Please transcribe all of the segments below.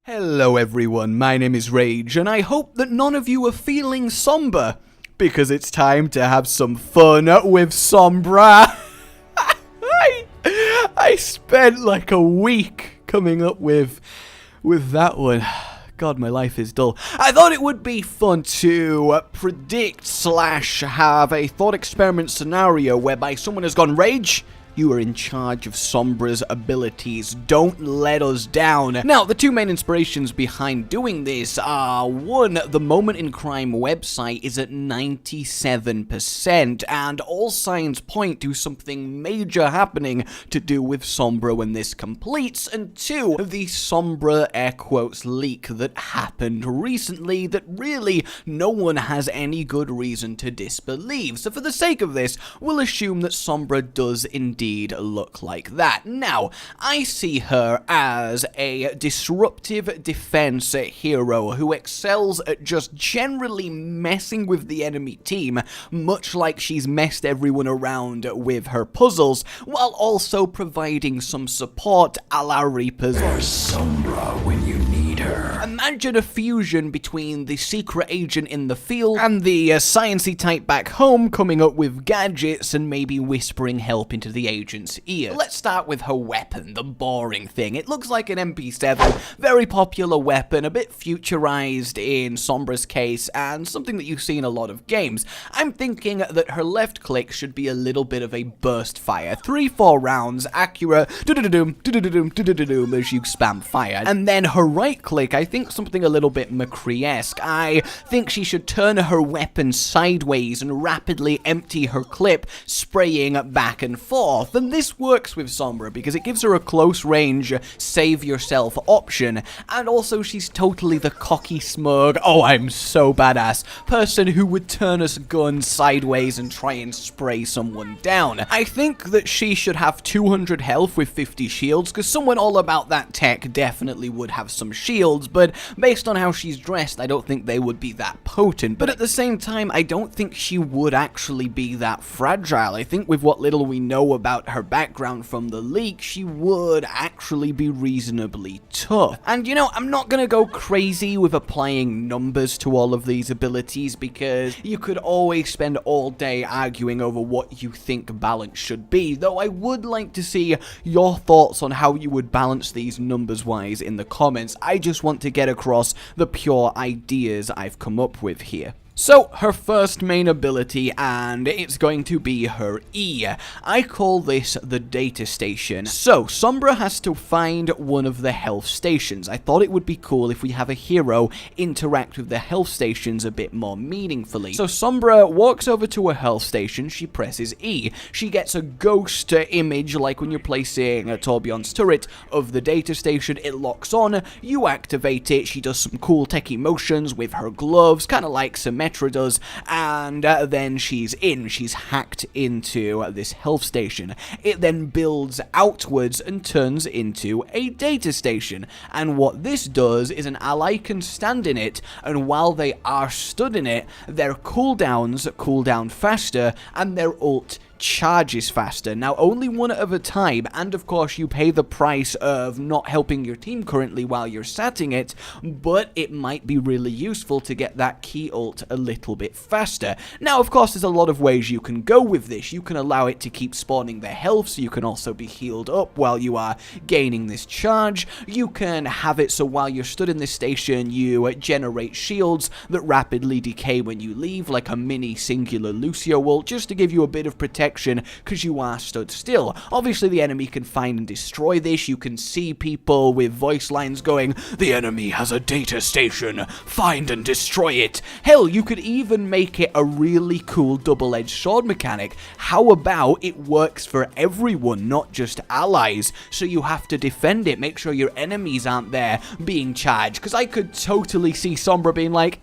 Hello everyone, my name is Rage, and I hope that none of you are feeling somber, because it's time to have some fun with Sombra. I spent like a week coming up with that one. God, my life is dull. I thought it would be fun to predict / have a thought experiment scenario whereby someone has gone, Rage, you are in charge of Sombra's abilities. Don't let us down. Now, the two main inspirations behind doing this are, one, the Moment in Crime website is at 97%, and all signs point to something major happening to do with Sombra when this completes, and two, the Sombra air quotes leak that happened recently that really no one has any good reason to disbelieve. So for the sake of this, we'll assume that Sombra does indeed look like that. Now, I see her as a disruptive defense hero who excels at just generally messing with the enemy team, much like she's messed everyone around with her puzzles, while also providing some support a la Reaper's For Sombra when you need her. Imagine a fusion between the secret agent in the field and the sciencey type back home coming up with gadgets and maybe whispering help into the agent's ear. Let's start with her weapon, the boring thing. It looks like an MP7, very popular weapon, a bit futurized in Sombra's case, and something that you see in a lot of games. I'm thinking that her left click should be a little bit of a burst fire. 3-4 rounds, accurate, do-do-do-doom, do-do-do-doom, do-do-do-doom as you spam fire. And then her right click, I think something a little bit McCree-esque. I think she should turn her weapon sideways and rapidly empty her clip, spraying back and forth. And this works with Sombra because it gives her a close range save yourself option, and also she's totally the cocky smug, oh I'm so badass person who would turn his gun sideways and try and spray someone down. I think that she should have 200 health with 50 shields, because someone all about that tech definitely would have some shields, but based on how she's dressed, I don't think they would be that potent. But at the same time, I don't think she would actually be that fragile. I think with what little we know about her background from the leak, she would actually be reasonably tough. And you know, I'm not gonna go crazy with applying numbers to all of these abilities, because you could always spend all day arguing over what you think balance should be, though I would like to see your thoughts on how you would balance these numbers-wise in the comments. I just want to get across the pure ideas I've come up with here. So, her first main ability, and it's going to be her E. I call this the data station. So, Sombra has to find one of the health stations. I thought it would be cool if we have a hero interact with the health stations a bit more meaningfully. So, Sombra walks over to a health station, she presses E. She gets a ghost image, like when you're placing a Tourbillon's turret of the data station. It locks on, you activate it, she does some cool techie motions with her gloves, kind of like Symmetra does, and then she's hacked into this health station. It then builds outwards and turns into a data station, and what this does is an ally can stand in it, and while they are stood in it, their cooldowns cool down faster, and their ult charges faster. Now, only one at a time, and of course you pay the price of not helping your team currently while you're satting it, but it might be really useful to get that key ult a little bit faster. Now, of course, there's a lot of ways you can go with this. You can allow it to keep spawning their health, so you can also be healed up while you are gaining this charge. You can have it so while you're stood in this station, you generate shields that rapidly decay when you leave, like a mini singular Lucio ult, just to give you a bit of protection because you are stood still. Obviously, the enemy can find and destroy this. You can see people with voice lines going, the enemy has a data station, find and destroy it. Hell, you could even make it a really cool double-edged sword mechanic. How about it works for everyone, not just allies? So you have to defend it, make sure your enemies aren't there being charged, because I could totally see Sombra being like,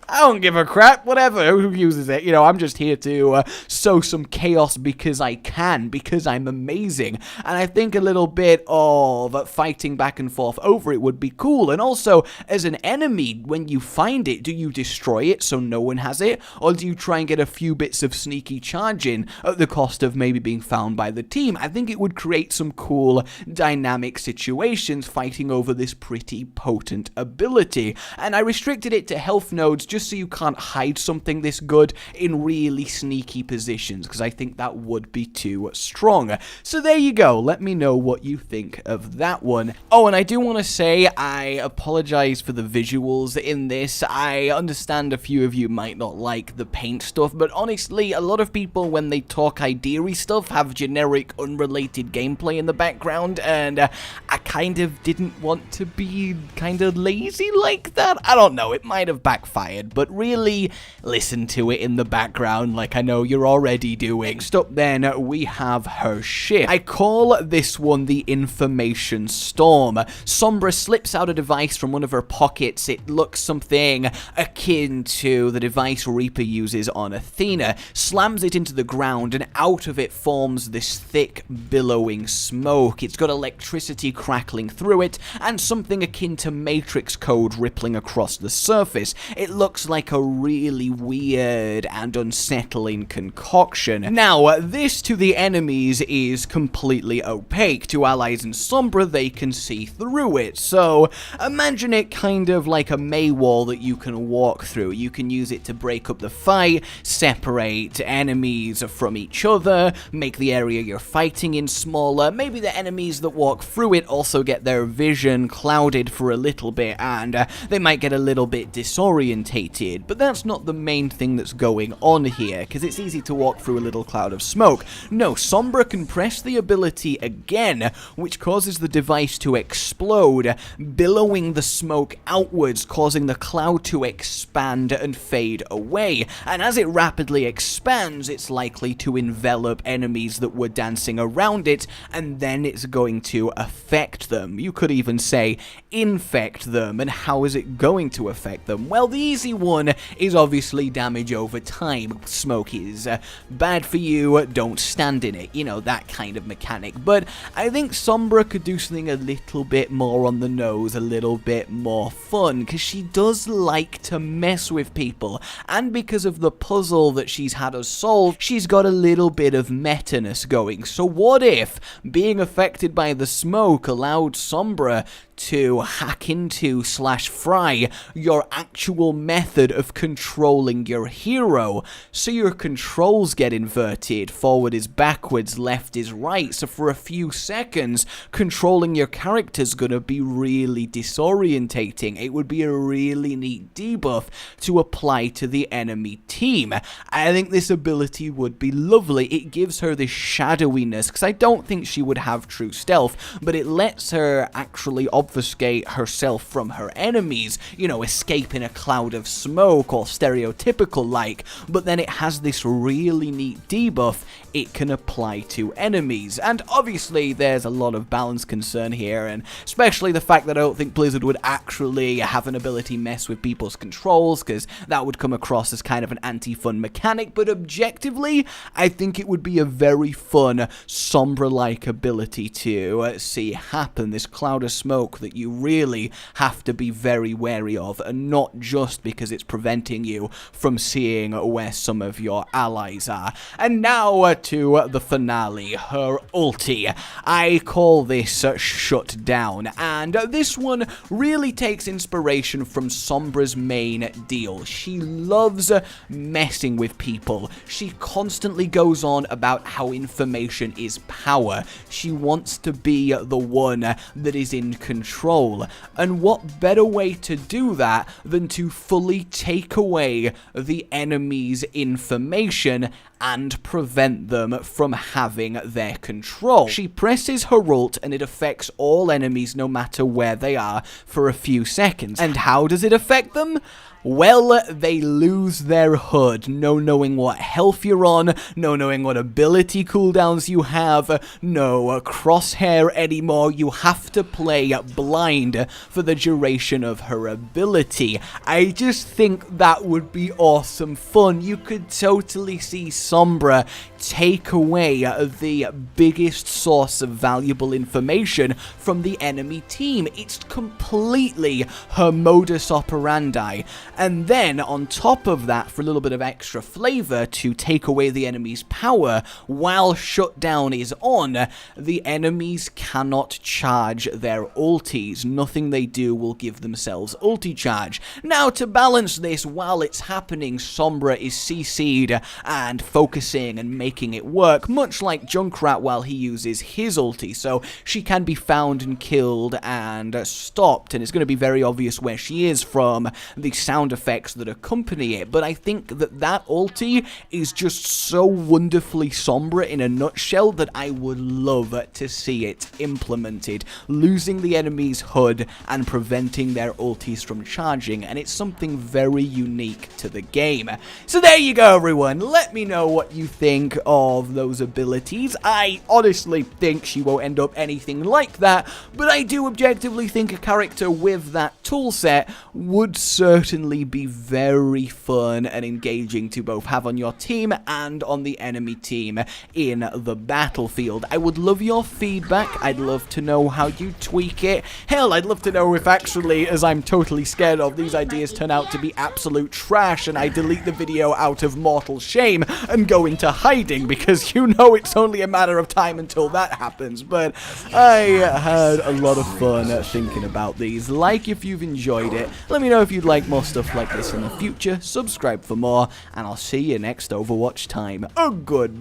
I don't give a crap, whatever, who uses it, you know, I'm just here to sow some chaos because I can, because I'm amazing, and I think a little bit of fighting back and forth over it would be cool. And also, as an enemy, when you find it, do you destroy it so no one has it, or do you try and get a few bits of sneaky charge in at the cost of maybe being found by the team? I think it would create some cool dynamic situations fighting over this pretty potent ability, and I restricted it to health nodes just so you can't hide something this good in really sneaky positions, because I think that would be too strong. So there you go, let me know what you think of that one. Oh, and I do want to say, I apologize for the visuals in this. I understand a few of you might not like the paint stuff, but honestly, a lot of people, when they talk idea-y stuff, have generic, unrelated gameplay in the background, and I kind of didn't want to be kind of lazy like that. I don't know, it might have backfired, but really, listen to it in the background like I know you're already doing. Next up then, we have her ship. I call this one the Information Storm. Sombra slips out a device from one of her pockets. It looks something akin to the device Reaper uses on Athena, slams it into the ground, and out of it forms this thick, billowing smoke. It's got electricity crackling through it, and something akin to Matrix code rippling across the surface. It looks like a really weird and unsettling concoction. Now, this to the enemies is completely opaque. To allies and Sombra, they can see through it. So, imagine it kind of like a May wall that you can walk through. You can use it to break up the fight, separate enemies from each other, make the area you're fighting in smaller. Maybe the enemies that walk through it also get their vision clouded for a little bit, and they might get a little bit disorientated. But that's not the main thing that's going on here, because it's easy to walk through a little cloud of smoke. No, Sombra can press the ability again, which causes the device to explode, billowing the smoke outwards, causing the cloud to expand and fade away. And as it rapidly expands, it's likely to envelop enemies that were dancing around it, and then it's going to affect them. You could even say infect them. And how is it going to affect them? Well, the easy one is obviously damage over time. Smoke is bad for you, don't stand in it, you know, that kind of mechanic. But I think Sombra could do something a little bit more on the nose, a little bit more fun, because she does like to mess with people, and because of the puzzle that she's had us solve, she's got a little bit of meta-ness going. So what if being affected by the smoke allowed Sombra to hack into / fry your actual method of controlling your hero, so your controls get inverted, forward is backwards, left is right, so for a few seconds controlling your character's gonna be really disorientating. It would be a really neat debuff to apply to the enemy team. I think this ability would be lovely. It gives her this shadowiness, because I don't think she would have true stealth, but it lets her actually obfuscate herself from her enemies, you know, escape in a cloud of smoke or stereotypical like, but then it has this really neat debuff it can apply to enemies. And obviously there's a lot of balance concern here, and especially the fact that I don't think Blizzard would actually have an ability mess with people's controls, because that would come across as kind of an anti-fun mechanic. But objectively, I think it would be a very fun Sombra-like ability to see happen, this cloud of smoke that you really have to be very wary of, and not just because it's preventing you from seeing where some of your allies are. And now to the finale, her ulti. I call this Shut Down, and this one really takes inspiration from Sombra's main deal. She loves messing with people. She constantly goes on about how information is power. She wants to be the one that is in control. And what better way to do that than to fully take away the enemy's information and prevent them from having their control. She presses her ult and it affects all enemies no matter where they are for a few seconds. And how does it affect them? Well, they lose their HUD. No knowing what health you're on, no knowing what ability cooldowns you have, no crosshair anymore. You have to play blind for the duration of her ability. I just think that would be awesome fun. You could totally see Sombra take away the biggest source of valuable information from the enemy team. It's completely her modus operandi. And then, on top of that, for a little bit of extra flavor to take away the enemy's power, while shutdown is on, the enemies cannot charge their ultis. Nothing they do will give themselves ulti charge. Now, to balance this, while it's happening, Sombra is CC'd and focusing and making it work, much like Junkrat while he uses his ulti, so she can be found and killed and stopped, and it's going to be very obvious where she is from the sound effects that accompany it. But I think that that ulti is just so wonderfully Sombra in a nutshell that I would love to see it implemented, losing the enemy's HUD and preventing their ultis from charging, and it's something very unique to the game. So there you go, everyone. Let me know what you think of those abilities. I honestly think she won't end up anything like that, but I do objectively think a character with that toolset would certainly be very fun and engaging to both have on your team and on the enemy team in the battlefield. I would love your feedback. I'd love to know how you tweak it. Hell, I'd love to know if actually, as I'm totally scared of, these ideas turn out to be absolute trash and I delete the video out of mortal shame and go into hiding, because you know it's only a matter of time until that happens. But I had a lot of fun thinking about these. Like if you've enjoyed it. Let me know if you'd like more stuff like this in the future. Subscribe for more, and I'll see you next Overwatch time. Goodbye.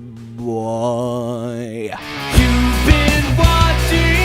You've been watching